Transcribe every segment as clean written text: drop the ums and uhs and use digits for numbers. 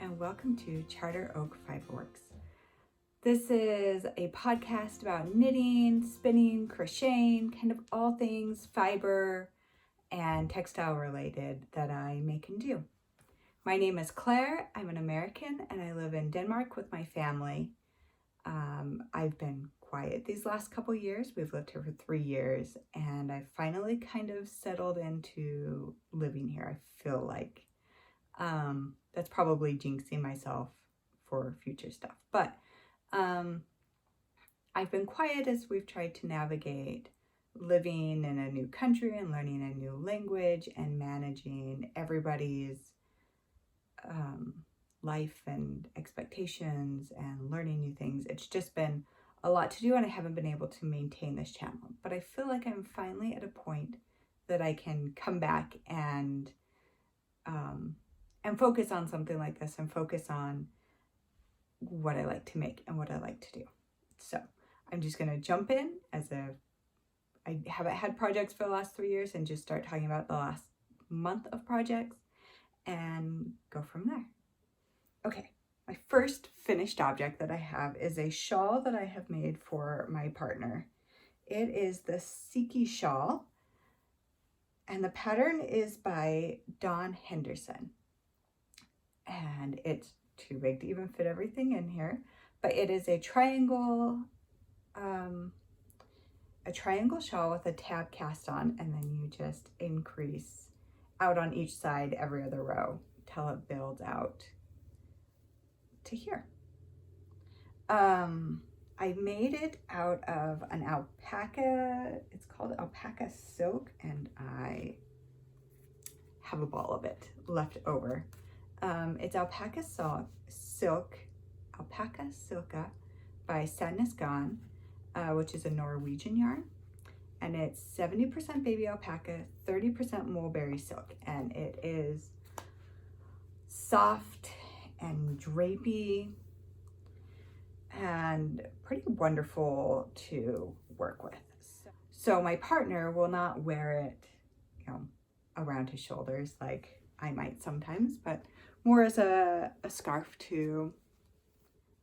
and welcome to Charter Oak Fiberworks. This is a podcast about knitting, spinning, crocheting, kind of all things fiber and textile related that I make and do. My name is Claire. I'm an American and I live in Denmark with my family. I've been quiet these last couple years. We've lived here for 3 years and I finally kind of settled into living here. I feel like that's probably jinxing myself for future stuff. But I've been quiet as we've tried to navigate living in a new country and learning a new language and managing everybody's life and expectations and learning new things. It's just been a lot to do and I haven't been able to maintain this channel. But I feel like I'm finally at a point that I can come back and focus on something like this and focus on what I like to make and what I like to do. So I'm just going to jump in I haven't had projects for the last 3 years and just start talking about the last month of projects and go from there. Okay, my first finished object that I have is a shawl that I have made for my partner. It is the Siki shawl and the pattern is by Dawn Henderson. And it's too big to even fit everything in here, but it is a triangle shawl with a tab cast on, and then you just increase out on each side every other row till it builds out to here. I made it out of an alpaca. It's called alpaca silk, and I have a ball of it left over. It's alpaca silka by Sadness Gone, which is a Norwegian yarn, and it's 70% baby alpaca, 30% mulberry silk, and it is soft and drapey and pretty wonderful to work with. So my partner will not wear it, around his shoulders like I might sometimes, but more as a scarf to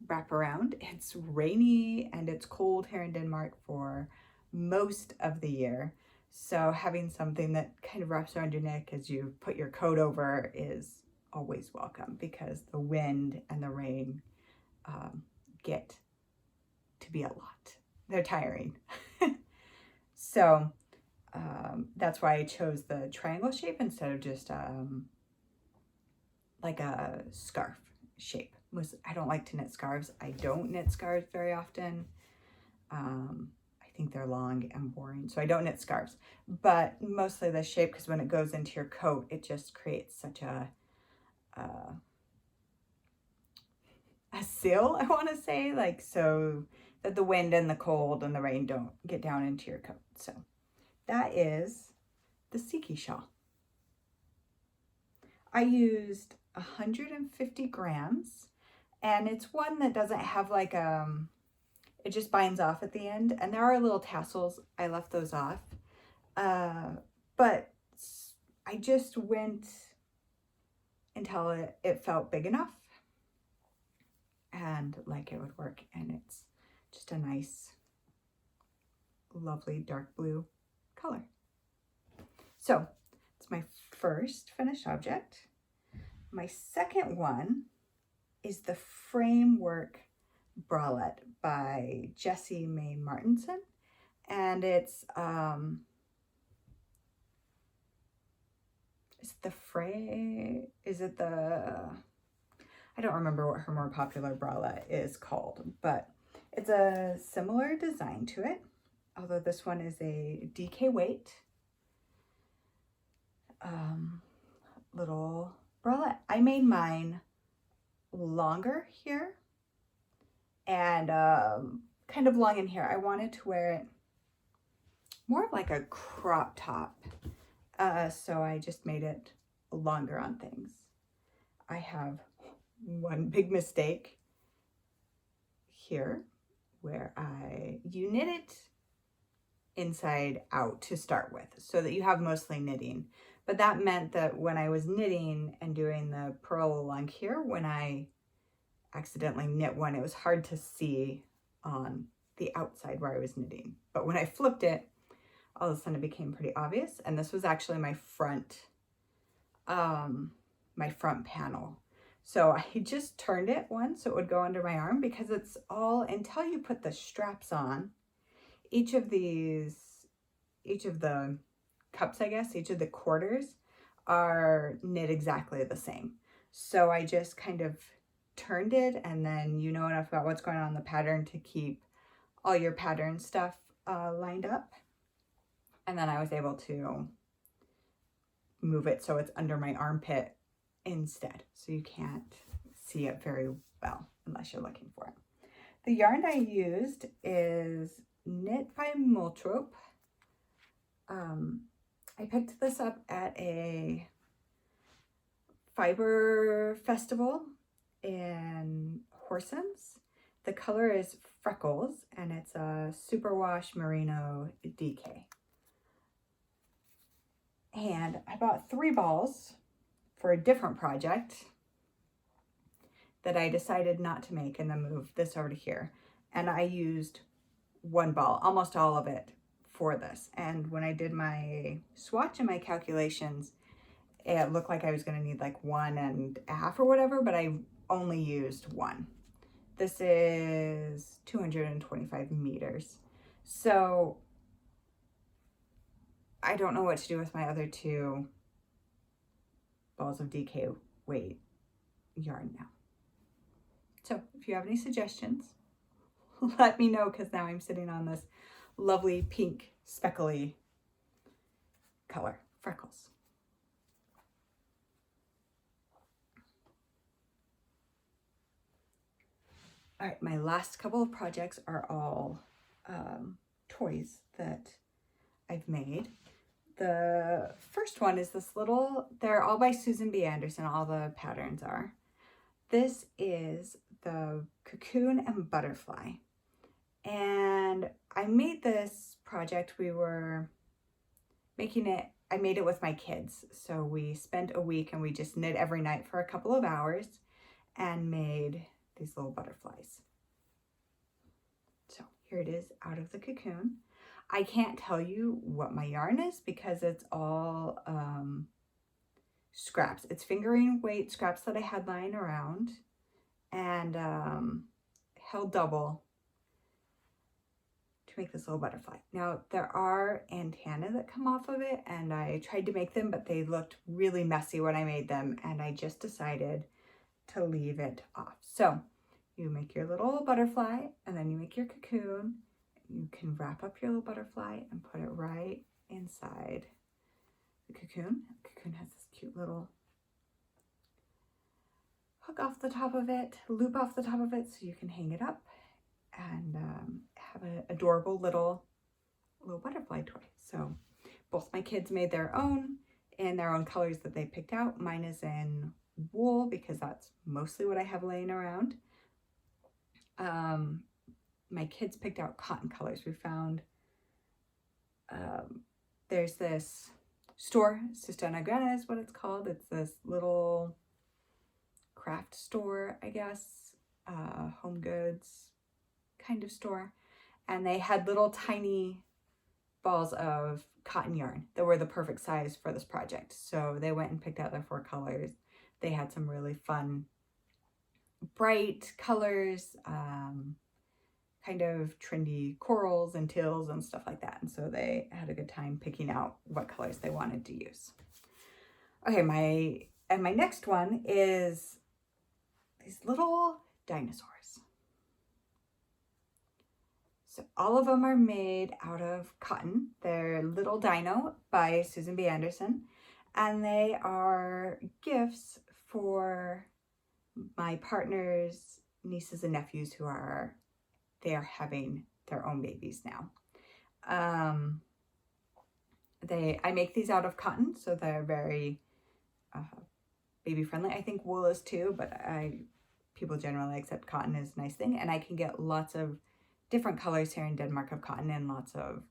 wrap around. It's rainy and it's cold here in Denmark for most of the year. So having something that kind of wraps around your neck as you put your coat over is always welcome, because the wind and the rain get to be a lot. They're tiring. So that's why I chose the triangle shape instead of just like a scarf shape. I don't like to knit scarves. I don't knit scarves very often. I think they're long and boring, so I don't knit scarves. But mostly the shape, because when it goes into your coat, it just creates such a seal, I want to say, like, so that the wind and the cold and the rain don't get down into your coat. So that is the Siki shawl. I used 150 grams, and it's one that doesn't have like it just binds off at the end, and there are little tassels. I left those off, but I just went until it felt big enough and like it would work, and it's just a nice, lovely dark blue color. So it's my first finished object. My second one is the Framework bralette by Jessie May Martinson, and it's I don't remember what her more popular bralette is called, but it's a similar design to it, although this one is a DK weight little bralette. I made mine longer here and kind of long in here. I wanted to wear it more of like a crop top, so I just made it longer on things. I have one big mistake here where you knit it inside out to start with so that you have mostly knitting, But that meant that when I was knitting and doing the purl along here, when I accidentally knit one, it was hard to see on the outside where I was knitting. But when I flipped it, all of a sudden it became pretty obvious. And this was actually my front panel. So I just turned it once so it would go under my arm, because it's all, until you put the straps on, each of the cups, I guess, each of the quarters are knit exactly the same. So I just kind of turned it, and then you know enough about what's going on in the pattern to keep all your pattern stuff lined up. And then I was able to move it so it's under my armpit instead, so you can't see it very well unless you're looking for it. The yarn I used is Knit by Moltrop. I picked this up at a fiber festival in Horsens. The color is Freckles, and it's a superwash merino DK. And I bought 3 balls for a different project that I decided not to make and then move this over to here. And I used 1 ball, almost all of it, for this. And when I did my swatch and my calculations, it looked like I was going to need like 1.5 or whatever, but I only used 1. This is 225 meters. So I don't know what to do with my other 2 balls of DK weight yarn now. So if you have any suggestions, let me know, because now I'm sitting on this lovely pink speckly color, Freckles. All right, my last couple of projects are all toys that I've made. The first one is this little, they're all by Susan B. Anderson, all the patterns are. This is the Cocoon and Butterfly. And I made this project, we were making it, I made it with my kids. So we spent a week and we just knit every night for a couple of hours and made these little butterflies. So here it is out of the cocoon. I can't tell you what my yarn is because it's all scraps. It's fingering weight scraps that I had lying around, and held double to make this little butterfly. Now there are antennae that come off of it, and I tried to make them, but they looked really messy when I made them, and I just decided to leave it off. So you make your little butterfly, and then you make your cocoon. You can wrap up your little butterfly and put it right inside the cocoon. The cocoon has this cute little hook off the top of it, loop off the top of it, so you can hang it up and have an adorable little butterfly toy. So both my kids made their own in their own colors that they picked out. Mine is in wool because that's mostly what I have laying around. My kids picked out cotton colors. We found there's this store, Sistina Grana is what it's called. It's this little craft store, I guess, home goods kind of store. And they had little tiny balls of cotton yarn that were the perfect size for this project. So they went and picked out their 4 colors. They had some really fun, bright colors, kind of trendy corals and teals and stuff like that. And so they had a good time picking out what colors they wanted to use. Okay, my next one is these little dinosaurs. So all of them are made out of cotton. They're Little Dino by Susan B. Anderson, and they are gifts for my partner's nieces and nephews who are having their own babies now. I make these out of cotton, so they're very baby friendly. I think wool is too, but people generally accept cotton is a nice thing, and I can get lots of different colors here in Denmark of cotton, and lots of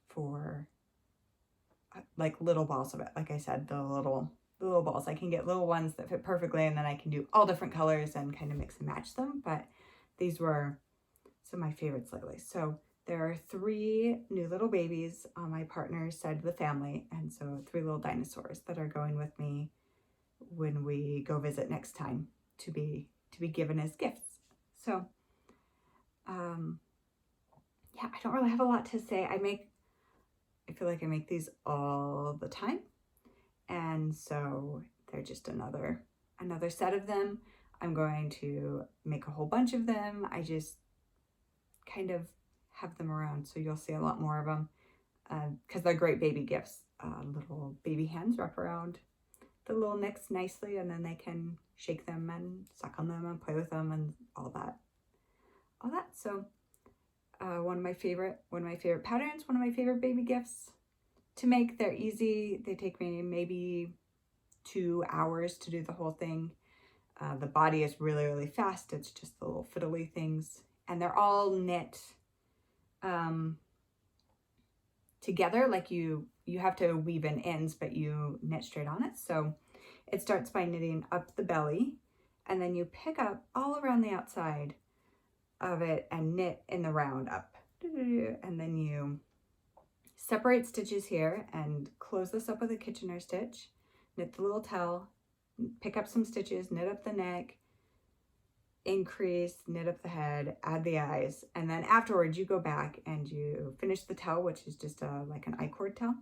for like little balls of it. Like I said, the little balls. I can get little ones that fit perfectly, and then I can do all different colors and kind of mix and match them. But these were some of my favorites lately. So there are 3 new little babies on my partner's side of the family, and so 3 little dinosaurs that are going with me when we go visit next time to be given as gifts. So yeah, I don't really have a lot to say. I feel like I make these all the time, and so they're just another set of them. I'm going to make a whole bunch of them. I just kind of have them around, so you'll see a lot more of them because they're great baby gifts. Little baby hands wrap around the little nicks nicely, and then they can shake them and suck on them and play with them and all that. So one of my favorite patterns, one of my favorite baby gifts to make. They're easy. They take me maybe 2 hours to do the whole thing. The body is really, really fast. It's just the little fiddly things, and they're all knit together. Like you have to weave in ends, but you knit straight on it. So it starts by knitting up the belly, and then you pick up all around the outside of it and knit in the round up, and then you separate stitches here and close this up with a Kitchener stitch, knit the little tail, pick up some stitches, knit up the neck, increase, knit up the head, add the eyes, and then afterwards you go back and you finish the tail, which is just like an I-cord tail,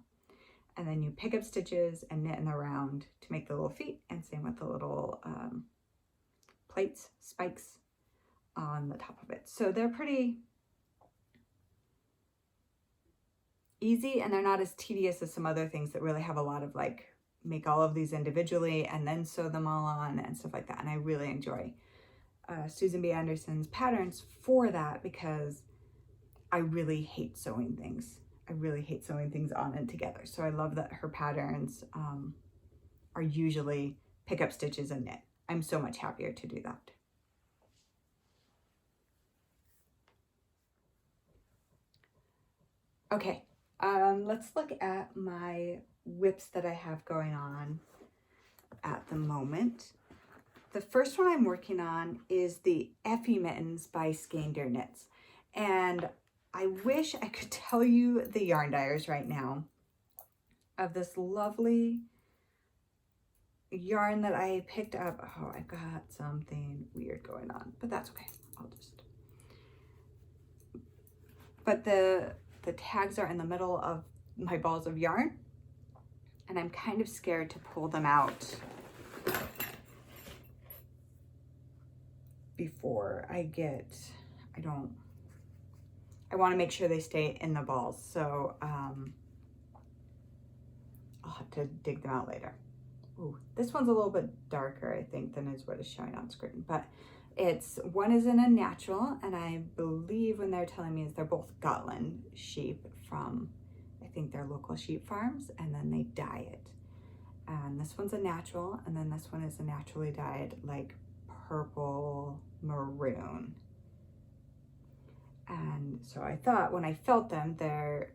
and then you pick up stitches and knit in the round to make the little feet, and same with the little plates, spikes on the top of it. So they're pretty easy, and they're not as tedious as some other things that really have a lot of like make all of these individually and then sew them all on and stuff like that. And I really enjoy Susan B. Anderson's patterns for that, because I really hate sewing things. I really hate sewing things on and together. So I love that her patterns are usually pick up stitches and knit. I'm so much happier to do that. Okay, let's look at my whips that I have going on at the moment. The first one I'm working on is the Effie Mittens by Skein-Dair Knits. And I wish I could tell you the yarn dyers right now of this lovely yarn that I picked up. Oh, I've got something weird going on, but that's okay. But the tags are in the middle of my balls of yarn, and I'm kind of scared to pull them out before I want to make sure they stay in the balls. So I'll have to dig them out later. Ooh, this one's a little bit darker, I think, than is what is showing on screen, but one is in a natural, and I believe when they're telling me is they're both Gotland sheep from, I think they're local sheep farms, and then they dye it. And this one's a natural, and then this one is a naturally dyed, like purple maroon. And so I thought when I felt them, they're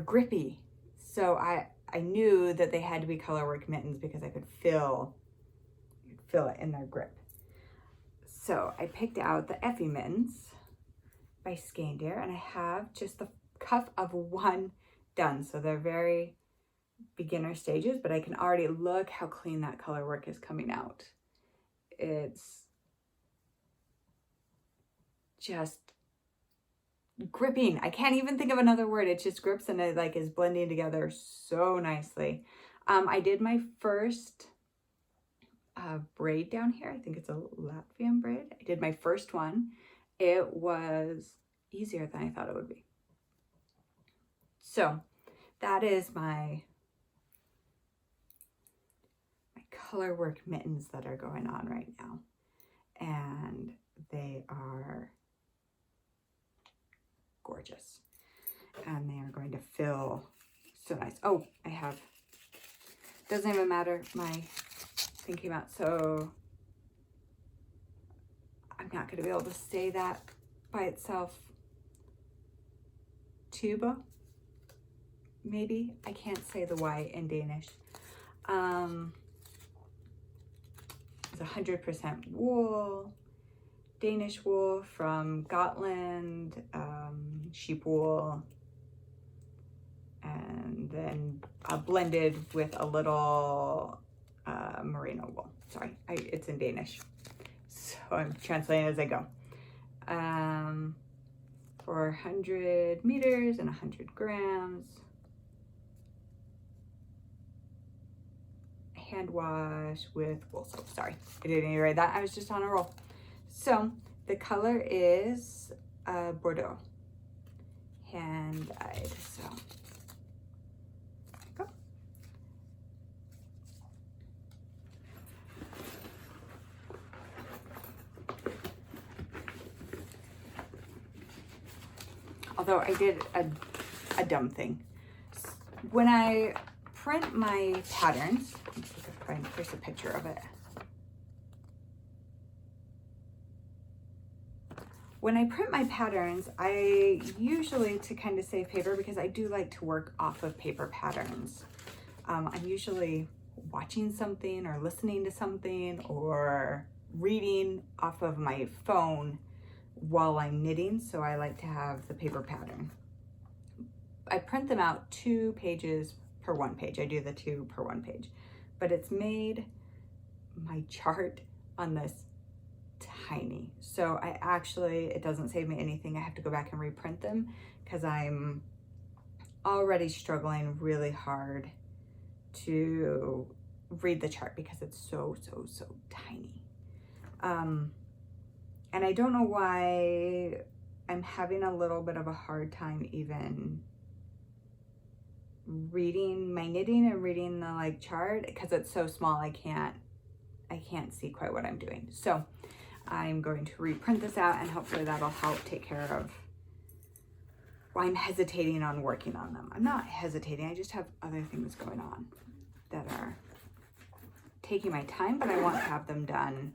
grippy. So I knew that they had to be colorwork mittens because I could feel it in their grip. So I picked out the Effie Mittens by Skein-Dair, and I have just the cuff of one done. So they're very beginner stages, but I can already look how clean that color work is coming out. It's just gripping. I can't even think of another word. It just grips, and it like is blending together so nicely. I did my first braid down here. I think it's a Latvian braid. I did my first one. It was easier than I thought it would be. So that is my color work mittens that are going on right now, and they are gorgeous, and they are going to feel so nice. Oh, doesn't even matter, my thing came out, so I'm not going to be able to say that by itself. Tuba, maybe. I can't say the Y in Danish. It's 100% wool, Danish wool from Gotland, sheep wool, and then blended with a little merino wool. Sorry, it's in Danish, so I'm translating as I go. 400 meters and 100 grams. Hand wash with wool soap. Sorry, I didn't even write that. I was just on a roll. So the color is Bordeaux. Hand dyed. So there you go. Although I did a dumb thing. When I print my patterns, let's see if I can here's a picture of it. When I print my patterns, I usually, to kind of save paper, because I do like to work off of paper patterns, I'm usually watching something or listening to something or reading off of my phone while I'm knitting, so I like to have the paper pattern. I print them out 2 pages per 1 page. I do the 2 per 1 page, but it's made my chart on this tiny. So I actually, it doesn't save me anything. I have to go back and reprint them because I'm already struggling really hard to read the chart because it's so tiny. And I don't know why I'm having a little bit of a hard time even reading my knitting and reading the like chart because it's so small. I can't see quite what I'm doing. So I'm going to reprint this out and hopefully that'll help take care of why I'm hesitating on working on them. I'm not hesitating, I just have other things going on that are taking my time, but I want to have them done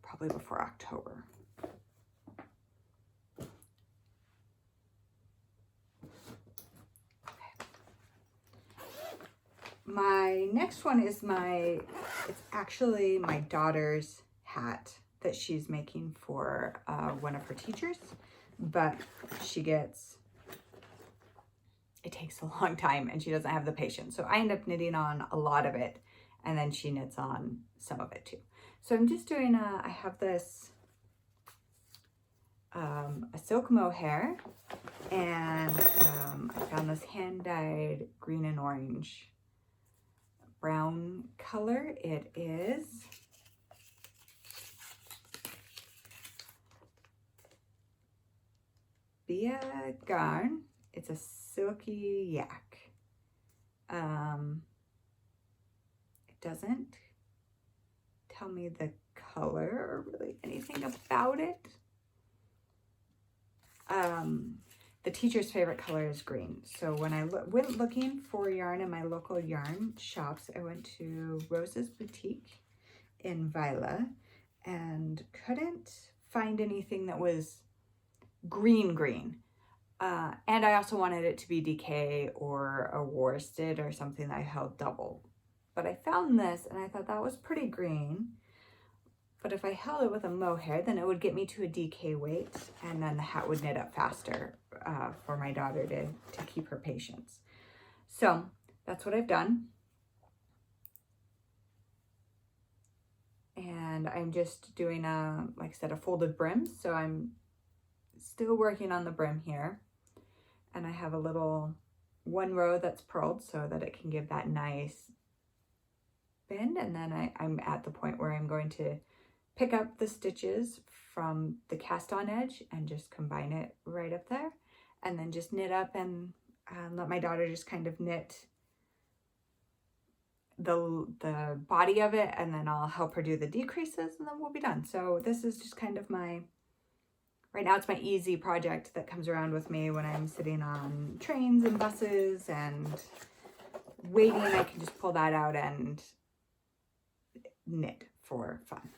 probably before October. My next one is it's actually my daughter's hat that she's making for one of her teachers, but it takes a long time and she doesn't have the patience. So I end up knitting on a lot of it and then she knits on some of it too. So I'm just doing I have this a silk mohair and I found this hand dyed green and orange brown color. It is Bia Garn. It's a silky yak. It doesn't tell me the color or really anything about it. The teacher's favorite color is green. So when I went looking for yarn in my local yarn shops, I went to Rose's Boutique in Vila and couldn't find anything that was green. And I also wanted it to be DK or a worsted or something that I held double. But I found this and I thought that was pretty green. But if I held it with a mohair, then it would get me to a DK weight and then the hat would knit up faster for my daughter to keep her patience. So that's what I've done. And I'm just doing like I said, a folded brim. So I'm still working on the brim here. And I have a little 1 row that's purled so that it can give that nice bend. And then I'm at the point where I'm going to pick up the stitches from the cast on edge and just combine it right up there. And then just knit up and let my daughter just kind of knit the body of it. And then I'll help her do the decreases and then we'll be done. So this is just kind of right now it's my easy project that comes around with me when I'm sitting on trains and buses and waiting. I can just pull that out and knit for fun.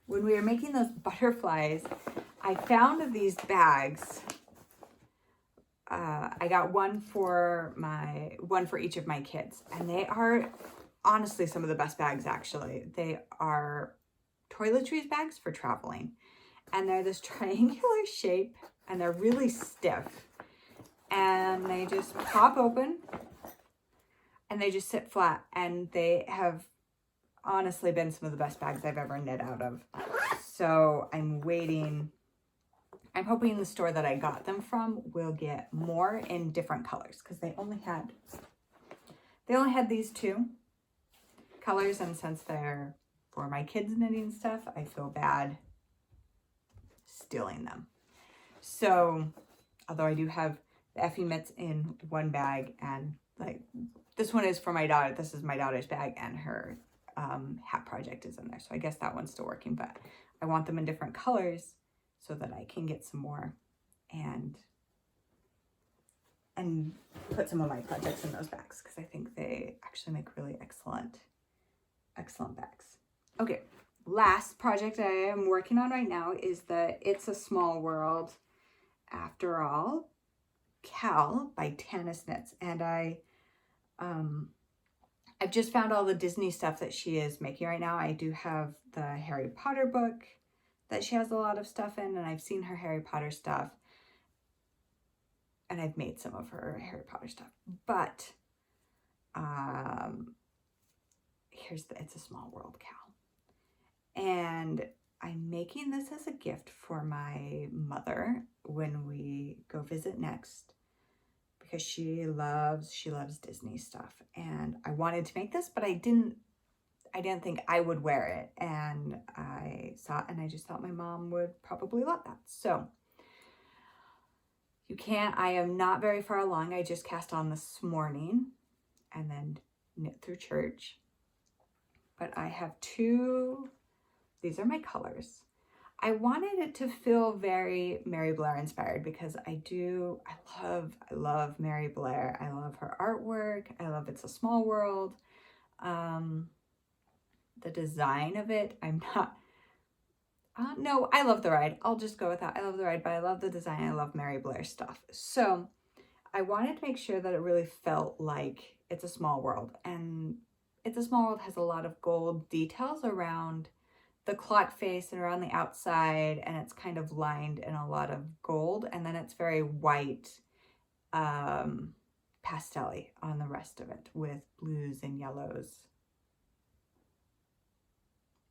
When we were making those butterflies, I found these bags I got one for each of my kids, and they are honestly some of the best bags. Actually, they are toiletries bags for traveling, and they're this triangular shape, and they're really stiff, and they just pop open, and they just sit flat, and they have honestly been some of the best bags I've ever knit out of. So I'm hoping the store that I got them from will get more in different colors, because they only had these two colors, and since they're for my kids knitting stuff, I feel bad stealing them. So although I do have the Effie mitts in one bag, and like this one is for my daughter, this is my daughter's bag, and her hat project is in there, so I guess that one's still working, but I want them in different colors so that I can get some more and put some of my projects in those bags, because I think they actually make really excellent bags. Okay, last project I am working on right now is the It's a Small World After All Cal by Tanis Knits, and I've just found all the Disney stuff that she is making right now. I do have the Harry Potter book that she has a lot of stuff in, and I've seen her Harry Potter stuff, and I've made some of her Harry Potter stuff. But here's the It's a Small World Cal. And I'm making this as a gift for my mother when we go visit next, because she loves Disney stuff, and I wanted to make this, but I didn't think I would wear it, and I saw it and I just thought my mom would probably love that. So I am not very far along. I just cast on this morning and then knit through church, but I have these are my colors. I wanted it to feel very Mary Blair inspired, because I love Mary Blair. I love her artwork. I love It's a Small World. The design of it, no, I love the ride. I'll just go with that. I love the ride, but I love the design. I love Mary Blair stuff. So I wanted to make sure that it really felt like It's a Small World. And It's a Small World has a lot of gold details around the clock face and around the outside, and it's kind of lined in a lot of gold, and then it's very white, pastel-y on the rest of it with blues and yellows.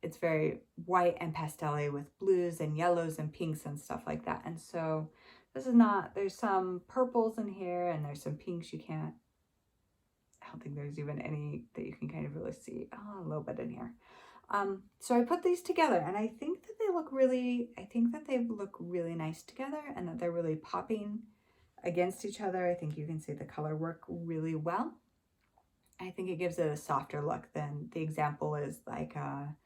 It's very white and pastel-y with blues and yellows and pinks and stuff like that. And so there's some purples in here, and there's some pinks I don't think there's even any that you can kind of really see. Oh, a little bit in here. So I put these together, and I think that they look really nice together, and that they're really popping against each other. I think you can see the color work really well. I think it gives it a softer look than the example is like a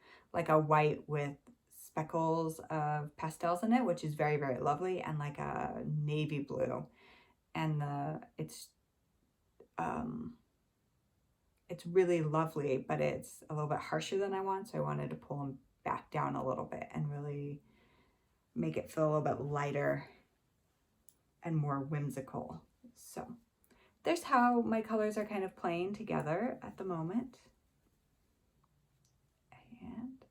white with speckles of pastels in it, which is very, very lovely, and like a navy blue. And it's really lovely, but it's a little bit harsher than I want, so I wanted to pull them back down a little bit and really make it feel a little bit lighter and more whimsical. So there's how my colors are kind of playing together at the moment. And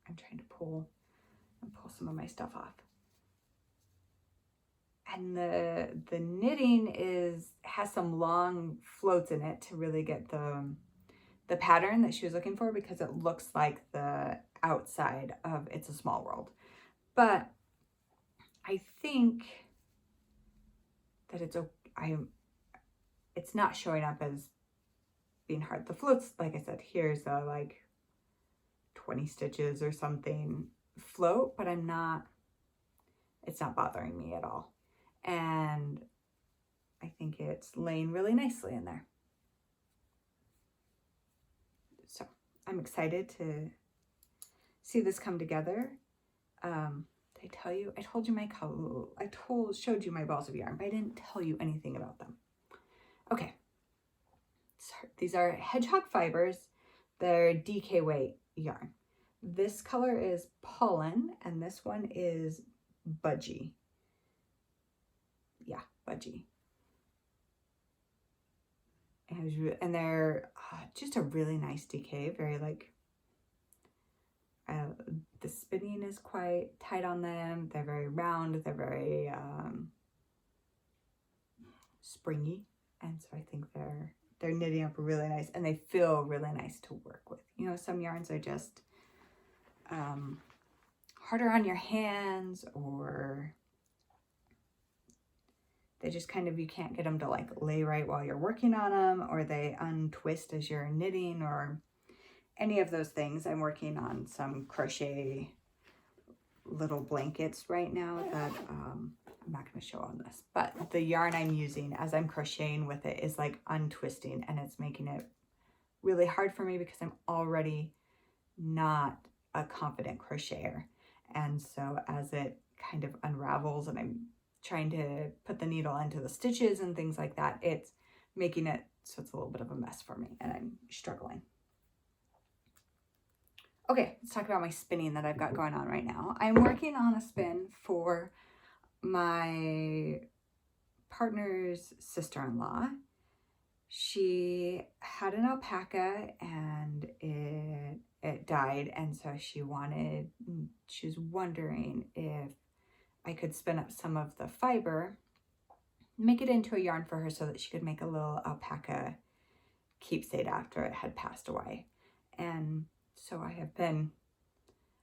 I'm trying to pull some of my stuff off. And the knitting has some long floats in it to really get the pattern that she was looking for, because it looks like the outside of It's a Small World. But I think that it's not showing up as being hard. The floats, like I said, here's a like 20 stitches or something float, but it's not bothering me at all. And I think it's laying really nicely in there. So I'm excited to see this come together. Did I tell you? I told you my color. Showed you my balls of yarn, but I didn't tell you anything about them. Okay. So these are hedgehog fibers. They're DK weight yarn. This color is pollen, and this one is budgie. Yeah, fudgy. And they're just a really nice DK, very like, the spinning is quite tight on them. They're very round. They're very springy. And so I think they're knitting up really nice, and they feel really nice to work with. You know, some yarns are just harder on your hands, or they just kind of, you can't get them to like lay right while you're working on them, or they untwist as you're knitting, or any of those things. I'm working on some crochet little blankets right now that I'm not going to show on this, but the yarn I'm using as I'm crocheting with it is like untwisting, and it's making it really hard for me because I'm already not a confident crocheter. And so as it kind of unravels and I'm trying to put the needle into the stitches and things like that, it's making it so it's a little bit of a mess for me, and I'm struggling. Okay, let's talk about my spinning that I've got going on right now. I'm working on a spin for my partner's sister-in-law. She had an alpaca and it died, and so she was wondering if I could spin up some of the fiber, make it into a yarn for her so that she could make a little alpaca keepsake after it had passed away. And so I have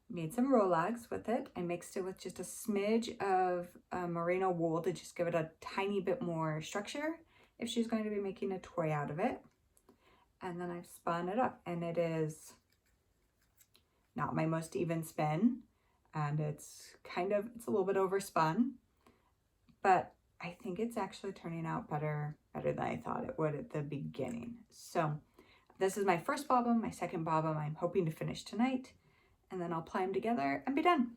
made some rolags with it. I mixed it with just a smidge of merino wool to just give it a tiny bit more structure if she's going to be making a toy out of it. And then I've spun it up, and it is not my most even spin, and it's a little bit overspun, but I think it's actually turning out better than I thought it would at the beginning. So this is my first bobbin. My second bobbin I'm hoping to finish tonight, and then I'll ply them together and be done.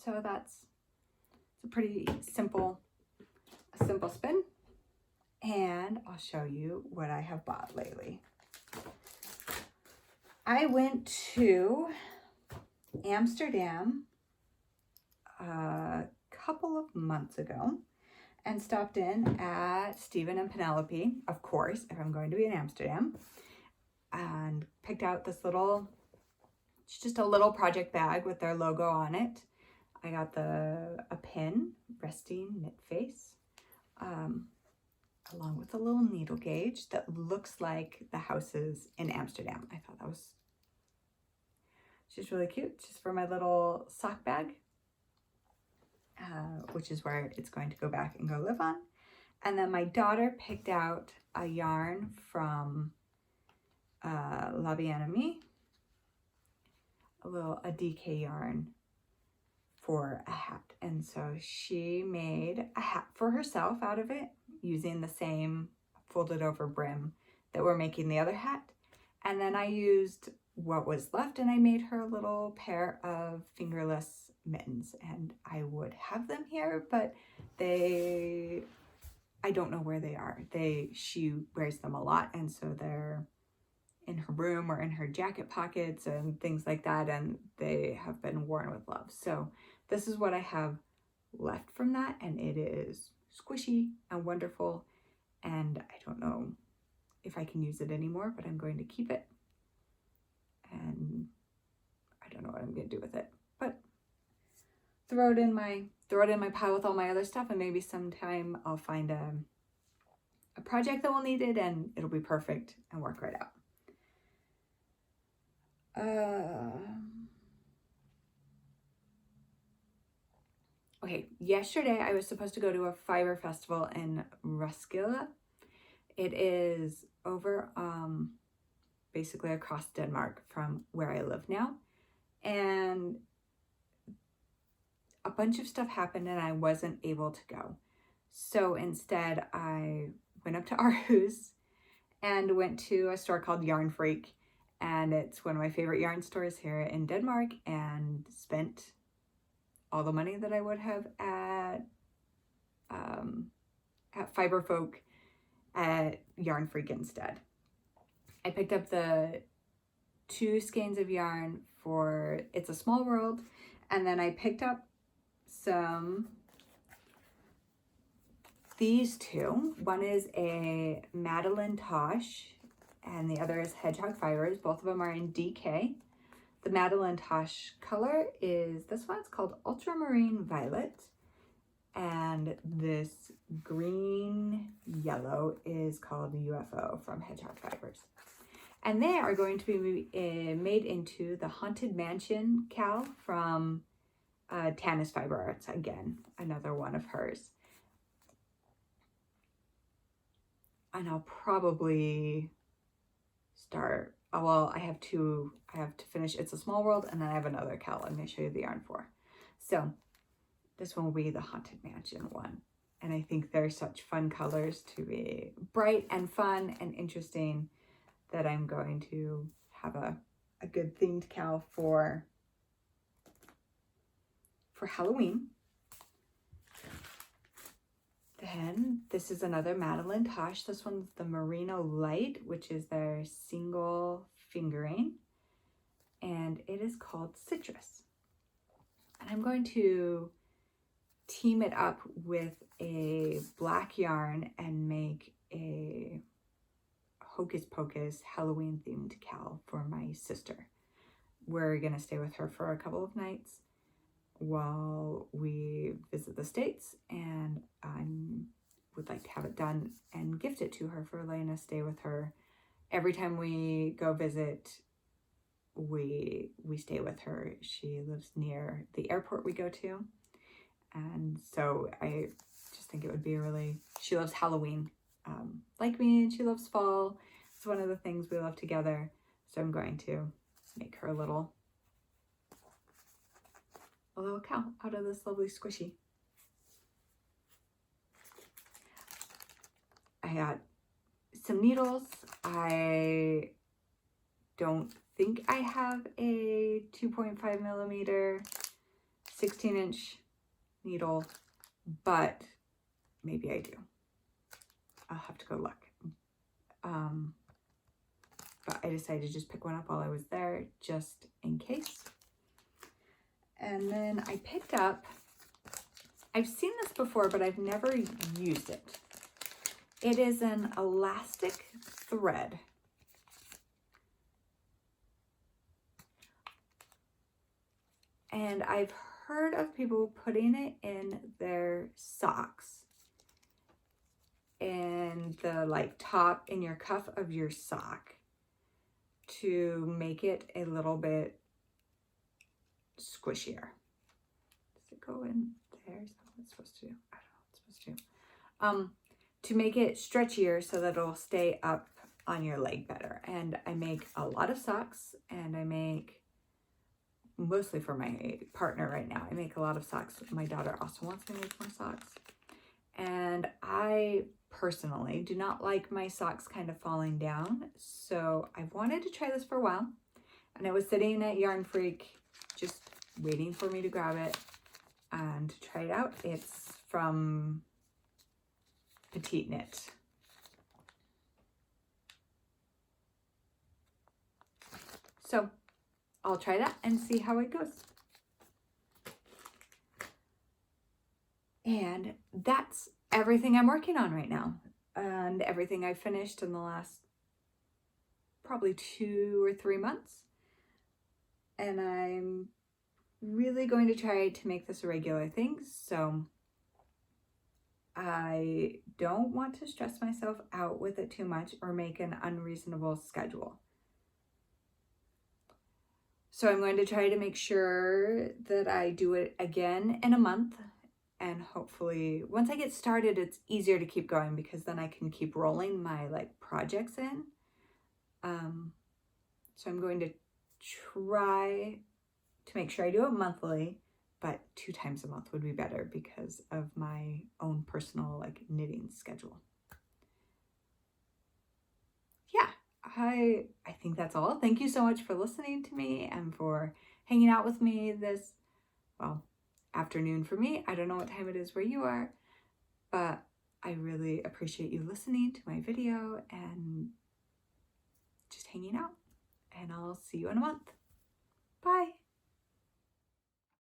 So it's a pretty simple spin, and I'll show you what I have bought lately. I went to Amsterdam a couple of months ago and stopped in at Stephen and Penelope, of course, if I'm going to be in Amsterdam, and picked out this it's just a little project bag with their logo on it. I got a pin, resting knit face, along with a little needle gauge that looks like the houses in Amsterdam. I thought that was just really cute, just for my little sock bag, which is where it's going to go back and go live on. And then my daughter picked out a yarn from La Bien-Aimée, a DK yarn for a hat. And so she made a hat for herself out of it using the same folded over brim that we're making the other hat. And then I used what was left and I made her a little pair of fingerless mittens, and I would have them here, but I don't know where they are. She wears them a lot, and so they're in her room or in her jacket pockets and things like that, and they have been worn with love. So this is what I have left from that, and it is squishy and wonderful, and I don't know if I can use it anymore, but I'm going to keep it, and I don't know what I'm going to do with it, but throw it in my pile with all my other stuff, and maybe sometime I'll find a project that will need it and it'll be perfect and work right out. Okay, yesterday I was supposed to go to a fiber festival in Roskilde. It is over basically across Denmark from where I live now, and a bunch of stuff happened and I wasn't able to go. So instead I went up to Aarhus and went to a store called Yarn Freak, and it's one of my favorite yarn stores here in Denmark, and spent all the money that I would have at Fiber Folk at Yarn Freak instead. I picked up the 2 skeins of yarn for It's a Small World, and then I picked up some these two. One is a Madeline Tosh and the other is Hedgehog Fibers. Both of them are in DK. The Madeline Tosh color is, this one's called Ultramarine Violet. And this green yellow is called UFO from Hedgehog Fibers. And they are going to be made into the Haunted Mansion cowl from Tanis Fiber Arts. Again, another one of hers. And I'll probably start, well, I have to finish It's a Small World, and then I have another cowl I'm going to show you the yarn for. So this one will be the Haunted Mansion one. And I think they're such fun colors to be bright and fun and interesting that I'm going to have a good themed cowl for Halloween. Then this is another Madeline Tosh. This one's the Merino Light, which is their single fingering. And it is called Citrus. And I'm going to team it up with a black yarn and make a Hocus Pocus Halloween themed cowl for my sister. We're gonna stay with her for a couple of nights while we visit the States, and I would like to have it done and gift it to her for letting us stay with her. Every time we go visit, we stay with her. She lives near the airport we go to, and so I just think it would be she loves Halloween like me, and she loves fall. It's one of the things we love together, so I'm going to make her a little cowl out of this lovely squishy. I got some needles. I don't think I have a 2.5 millimeter 16-inch needle, but maybe I do. I'll have to go look. But I decided to just pick one up while I was there, just in case. And then I picked up, I've seen this before, but I've never used it. It is an elastic thread. And I've heard of people putting it in their socks, in the top in your cuff of your sock, to make it a little bit squishier. Does it go in there? Is that what it's supposed to do? I don't know what it's supposed to do. To make it stretchier so that it'll stay up on your leg better. And I make a lot of socks, and I make, mostly for my partner right now, I make a lot of socks. My daughter also wants to make more socks. And I personally do not like my socks kind of falling down. So I've wanted to try this for a while. And I was sitting at Yarn Freak just waiting for me to grab it and try it out. It's from Petite Knit. So I'll try that and see how it goes. And that's everything I'm working on right now, and everything I've finished in the last probably 2 or 3 months. And I'm really going to try to make this a regular thing, so I don't want to stress myself out with it too much or make an unreasonable schedule. So I'm going to try to make sure that I do it again in a month. And hopefully once I get started, it's easier to keep going, because then I can keep rolling my projects in. So I'm going to try to make sure I do it monthly, but 2 times a month would be better because of my own personal knitting schedule. Yeah, I think that's all. Thank you so much for listening to me and for hanging out with me this, afternoon for me. I don't know what time it is where you are, but I really appreciate you listening to my video and just hanging out. And I'll see you in a month. Bye.